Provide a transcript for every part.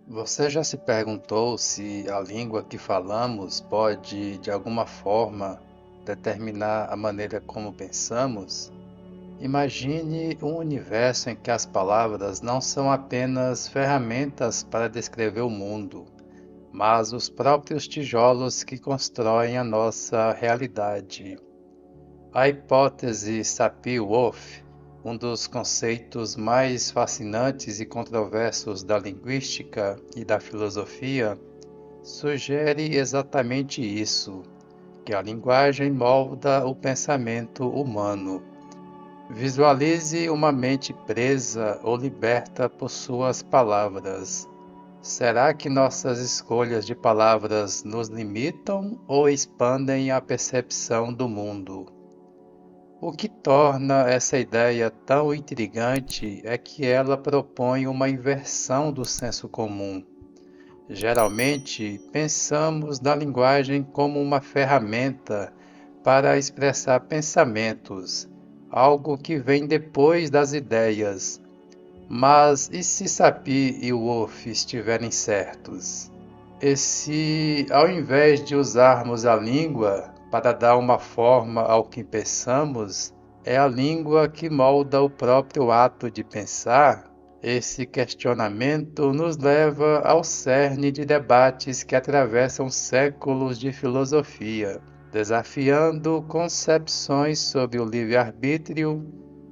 Você já se perguntou se a língua que falamos pode, de alguma forma, determinar a maneira como pensamos? Imagine um universo em que as palavras não são apenas ferramentas para descrever o mundo, mas os próprios tijolos que constroem a nossa realidade. A hipótese Sapir-Whorf, um dos conceitos mais fascinantes e controversos da linguística e da filosofia, sugere exatamente isso, que a linguagem molda o pensamento humano. Visualize uma mente presa ou liberta por suas palavras. Será que nossas escolhas de palavras nos limitam ou expandem a percepção do mundo? O que torna essa ideia tão intrigante é que ela propõe uma inversão do senso comum. Geralmente, pensamos na linguagem como uma ferramenta para expressar pensamentos, algo que vem depois das ideias. Mas e se Sapir e Whorf estiverem certos? E se, ao invés de usarmos a língua para dar uma forma ao que pensamos, é a língua que molda o próprio ato de pensar? Esse questionamento nos leva ao cerne de debates que atravessam séculos de filosofia, desafiando concepções sobre o livre-arbítrio,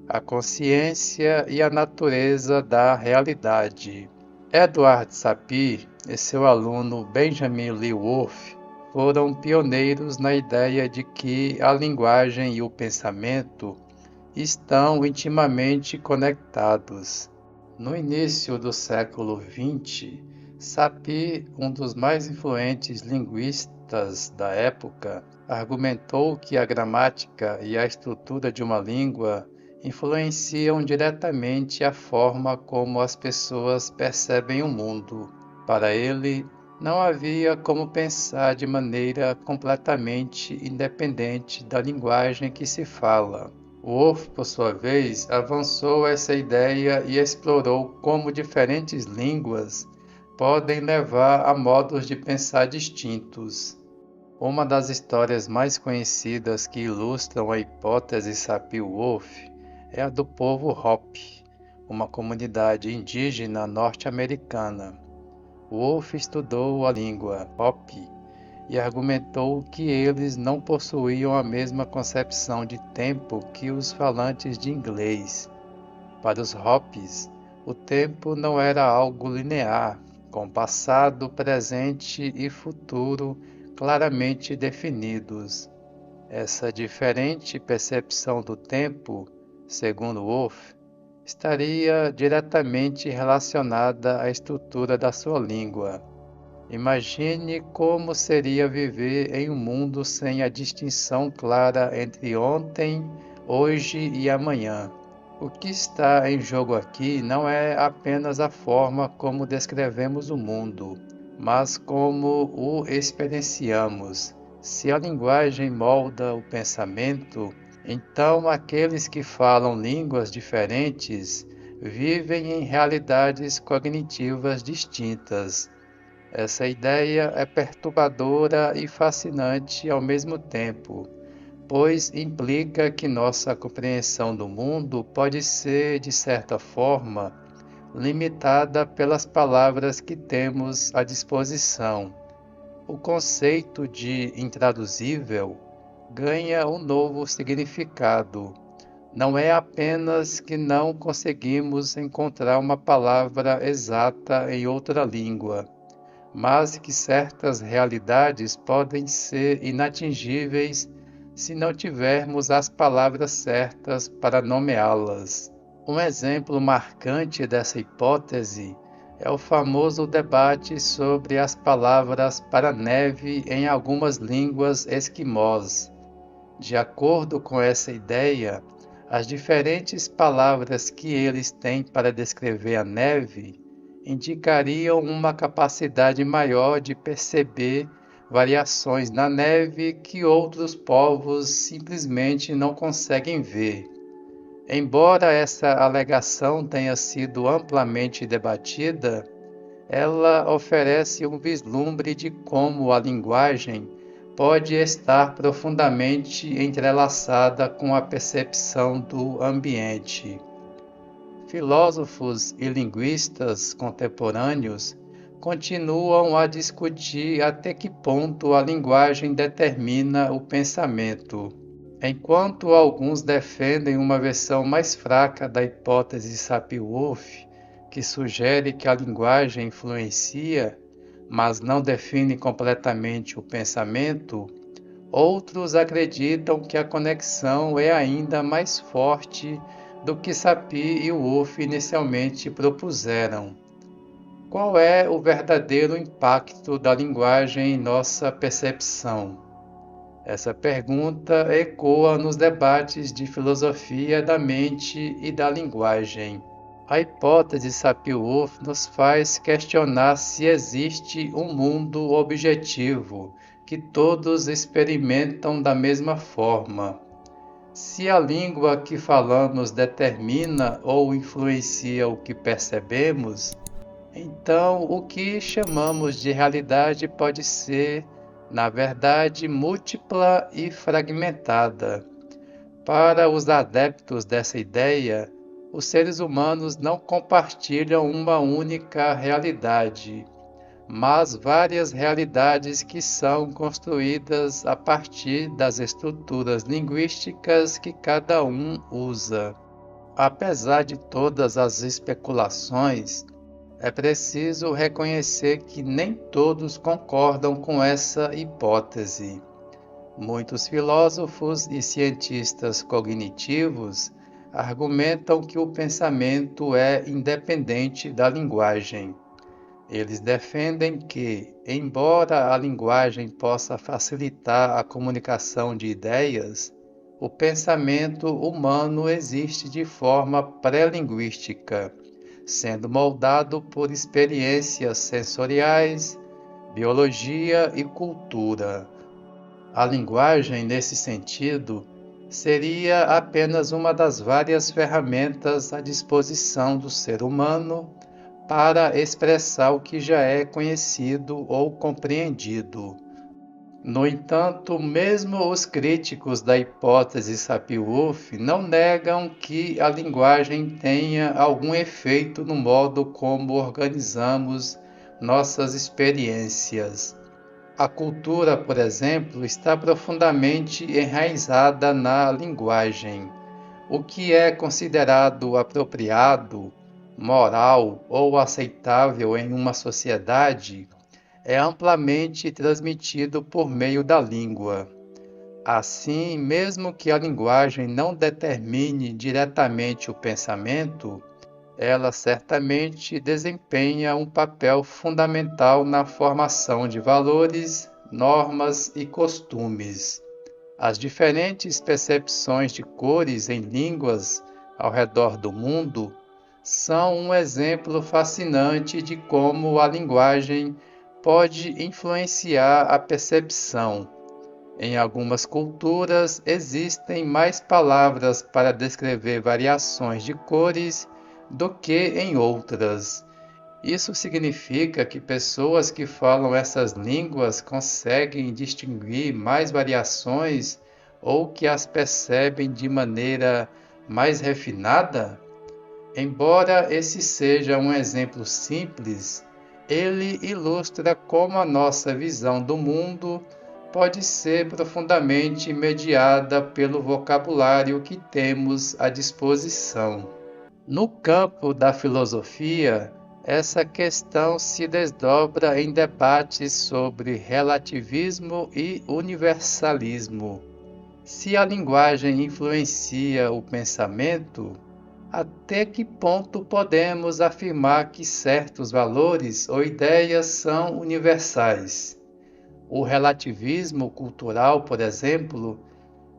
a consciência e a natureza da realidade. Edward Sapir e seu aluno Benjamin Lee Whorf foram pioneiros na ideia de que a linguagem e o pensamento estão intimamente conectados. No início do século XX, Sapir, um dos mais influentes linguistas da época, argumentou que a gramática e a estrutura de uma língua influenciam diretamente a forma como as pessoas percebem o mundo. Para ele, não havia como pensar de maneira completamente independente da linguagem que se fala. Woolf, por sua vez, avançou essa ideia e explorou como diferentes línguas podem levar a modos de pensar distintos. Uma das histórias mais conhecidas que ilustram a hipótese Sapir-Whorf é a do povo Hopi, uma comunidade indígena norte-americana. Whorf estudou a língua Hopi e argumentou que eles não possuíam a mesma concepção de tempo que os falantes de inglês. Para os Hopis, o tempo não era algo linear, com passado, presente e futuro claramente definidos. Essa diferente percepção do tempo, segundo Wolff, estaria diretamente relacionada à estrutura da sua língua. Imagine como seria viver em um mundo sem a distinção clara entre ontem, hoje e amanhã. O que está em jogo aqui não é apenas a forma como descrevemos o mundo, mas como o experienciamos. Se a linguagem molda o pensamento, então aqueles que falam línguas diferentes vivem em realidades cognitivas distintas. Essa ideia é perturbadora e fascinante ao mesmo tempo, pois implica que nossa compreensão do mundo pode ser, de certa forma, limitada pelas palavras que temos à disposição. O conceito de intraduzível ganha um novo significado. Não é apenas que não conseguimos encontrar uma palavra exata em outra língua, mas que certas realidades podem ser inatingíveis se não tivermos as palavras certas para nomeá-las. Um exemplo marcante dessa hipótese é o famoso debate sobre as palavras para neve em algumas línguas esquimós. De acordo com essa ideia, as diferentes palavras que eles têm para descrever a neve indicariam uma capacidade maior de perceber variações na neve que outros povos simplesmente não conseguem ver. Embora essa alegação tenha sido amplamente debatida, ela oferece um vislumbre de como a linguagem pode estar profundamente entrelaçada com a percepção do ambiente. Filósofos e linguistas contemporâneos continuam a discutir até que ponto a linguagem determina o pensamento. Enquanto alguns defendem uma versão mais fraca da hipótese Sapir-Whorf, que sugere que a linguagem influencia, mas não define completamente o pensamento, outros acreditam que a conexão é ainda mais forte do que Sapir e Whorf inicialmente propuseram. Qual é o verdadeiro impacto da linguagem em nossa percepção? Essa pergunta ecoa nos debates de filosofia da mente e da linguagem. A hipótese Sapir-Whorf nos faz questionar se existe um mundo objetivo que todos experimentam da mesma forma. Se a língua que falamos determina ou influencia o que percebemos, então o que chamamos de realidade pode ser, na verdade, múltipla e fragmentada. Para os adeptos dessa ideia, os seres humanos não compartilham uma única realidade, mas várias realidades que são construídas a partir das estruturas linguísticas que cada um usa. Apesar de todas as especulações, é preciso reconhecer que nem todos concordam com essa hipótese. Muitos filósofos e cientistas cognitivos argumentam que o pensamento é independente da linguagem. Eles defendem que, embora a linguagem possa facilitar a comunicação de ideias, o pensamento humano existe de forma pré-linguística, sendo moldado por experiências sensoriais, biologia e cultura. A linguagem, nesse sentido, seria apenas uma das várias ferramentas à disposição do ser humano para expressar o que já é conhecido ou compreendido. No entanto, mesmo os críticos da hipótese Sapir-Whorf não negam que a linguagem tenha algum efeito no modo como organizamos nossas experiências. A cultura, por exemplo, está profundamente enraizada na linguagem. O que é considerado apropriado, moral ou aceitável em uma sociedade é amplamente transmitido por meio da língua. Assim, mesmo que a linguagem não determine diretamente o pensamento, ela certamente desempenha um papel fundamental na formação de valores, normas e costumes. As diferentes percepções de cores em línguas ao redor do mundo são um exemplo fascinante de como a linguagem pode influenciar a percepção. Em algumas culturas, existem mais palavras para descrever variações de cores do que em outras. Isso significa que pessoas que falam essas línguas conseguem distinguir mais variações ou que as percebem de maneira mais refinada? Embora esse seja um exemplo simples, ele ilustra como a nossa visão do mundo pode ser profundamente mediada pelo vocabulário que temos à disposição. No campo da filosofia, essa questão se desdobra em debates sobre relativismo e universalismo. Se a linguagem influencia o pensamento, até que ponto podemos afirmar que certos valores ou ideias são universais? O relativismo cultural, por exemplo,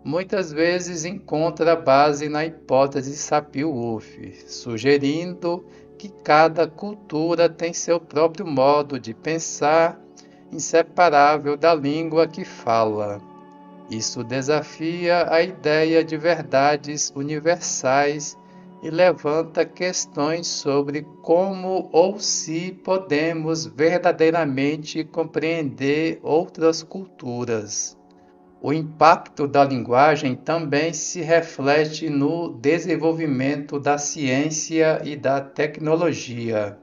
muitas vezes encontra base na hipótese Sapir-Whorf, sugerindo que cada cultura tem seu próprio modo de pensar, inseparável da língua que fala. Isso desafia a ideia de verdades universais e levanta questões sobre como ou se podemos verdadeiramente compreender outras culturas. O impacto da linguagem também se reflete no desenvolvimento da ciência e da tecnologia.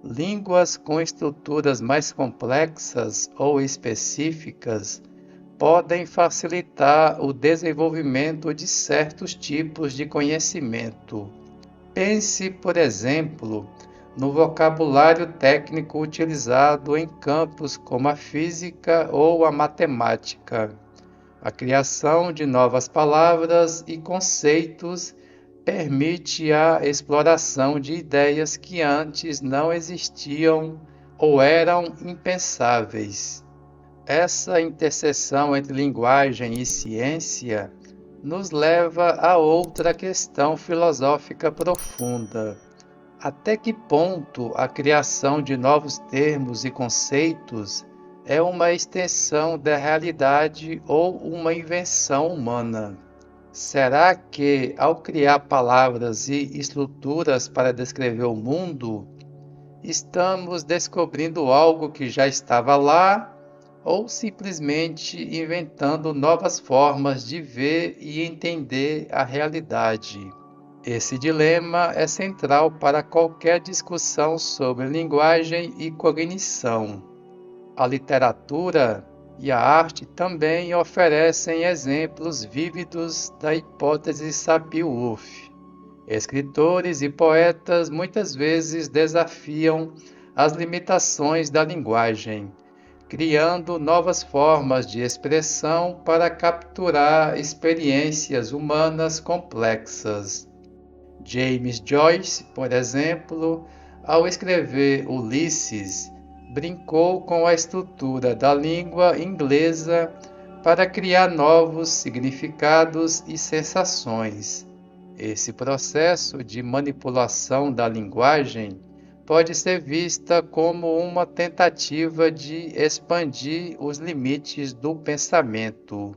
Línguas com estruturas mais complexas ou específicas podem facilitar o desenvolvimento de certos tipos de conhecimento. Pense, por exemplo, no vocabulário técnico utilizado em campos como a física ou a matemática. A criação de novas palavras e conceitos permite a exploração de ideias que antes não existiam ou eram impensáveis. Essa interseção entre linguagem e ciência nos leva a outra questão filosófica profunda. Até que ponto a criação de novos termos e conceitos é uma extensão da realidade ou uma invenção humana? Será que, ao criar palavras e estruturas para descrever o mundo, estamos descobrindo algo que já estava lá ou simplesmente inventando novas formas de ver e entender a realidade? Esse dilema é central para qualquer discussão sobre linguagem e cognição. A literatura e a arte também oferecem exemplos vívidos da hipótese Sapir-Whorf. Escritores e poetas muitas vezes desafiam as limitações da linguagem, criando novas formas de expressão para capturar experiências humanas complexas. James Joyce, por exemplo, ao escrever Ulisses, brincou com a estrutura da língua inglesa para criar novos significados e sensações. Esse processo de manipulação da linguagem pode ser vista como uma tentativa de expandir os limites do pensamento.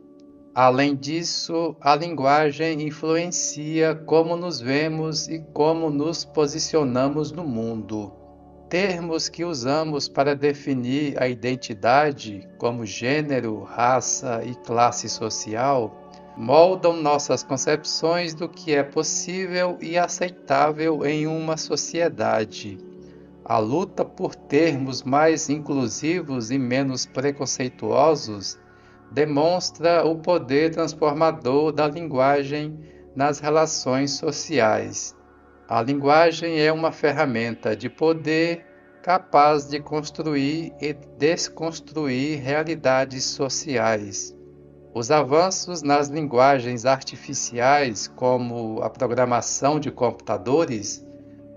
Além disso, a linguagem influencia como nos vemos e como nos posicionamos no mundo. Termos que usamos para definir a identidade, como gênero, raça e classe social, moldam nossas concepções do que é possível e aceitável em uma sociedade. A luta por termos mais inclusivos e menos preconceituosos demonstra o poder transformador da linguagem nas relações sociais. A linguagem é uma ferramenta de poder capaz de construir e desconstruir realidades sociais. Os avanços nas linguagens artificiais, como a programação de computadores,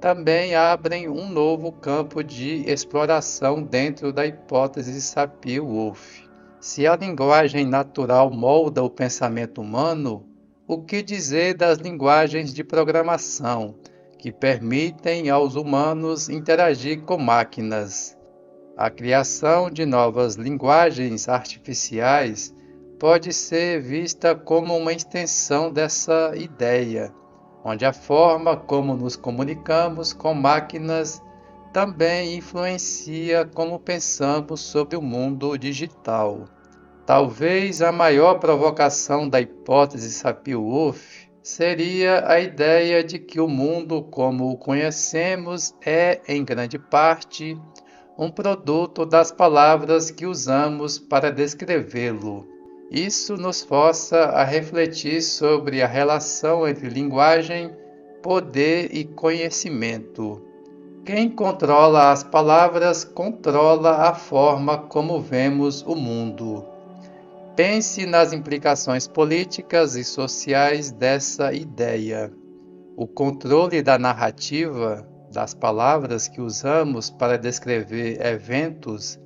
também abrem um novo campo de exploração dentro da hipótese Sapir-Whorf. Se a linguagem natural molda o pensamento humano, o que dizer das linguagens de programação, que permitem aos humanos interagir com máquinas? A criação de novas linguagens artificiais pode ser vista como uma extensão dessa ideia, onde a forma como nos comunicamos com máquinas também influencia como pensamos sobre o mundo digital. Talvez a maior provocação da hipótese Sapir-Whorf seria a ideia de que o mundo como o conhecemos é, em grande parte, um produto das palavras que usamos para descrevê-lo. Isso nos força a refletir sobre a relação entre linguagem, poder e conhecimento. Quem controla as palavras controla a forma como vemos o mundo. Pense nas implicações políticas e sociais dessa ideia. O controle da narrativa, das palavras que usamos para descrever eventos,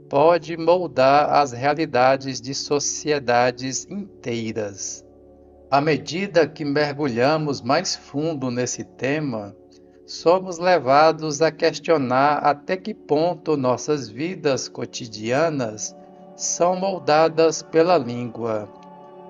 pode moldar as realidades de sociedades inteiras. À medida que mergulhamos mais fundo nesse tema, somos levados a questionar até que ponto nossas vidas cotidianas são moldadas pela língua.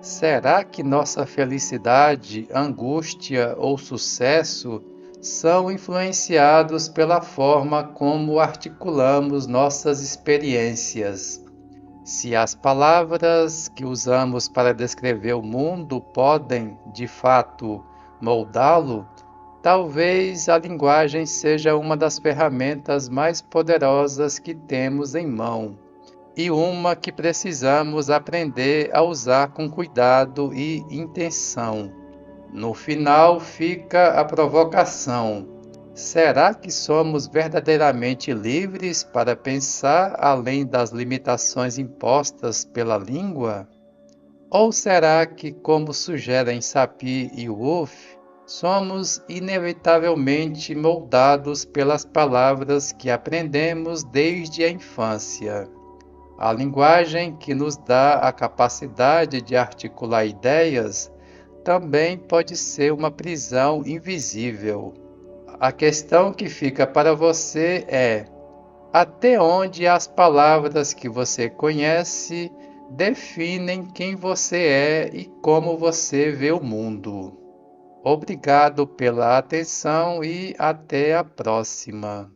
Será que nossa felicidade, angústia ou sucesso são influenciados pela forma como articulamos nossas experiências? Se as palavras que usamos para descrever o mundo podem, de fato, moldá-lo, talvez a linguagem seja uma das ferramentas mais poderosas que temos em mão e uma que precisamos aprender a usar com cuidado e intenção. No final fica a provocação: será que somos verdadeiramente livres para pensar além das limitações impostas pela língua? Ou será que, como sugerem Sapir e Woolf, somos inevitavelmente moldados pelas palavras que aprendemos desde a infância? A linguagem que nos dá a capacidade de articular ideias também pode ser uma prisão invisível. A questão que fica para você é: até onde as palavras que você conhece definem quem você é e como você vê o mundo? Obrigado pela atenção e até a próxima.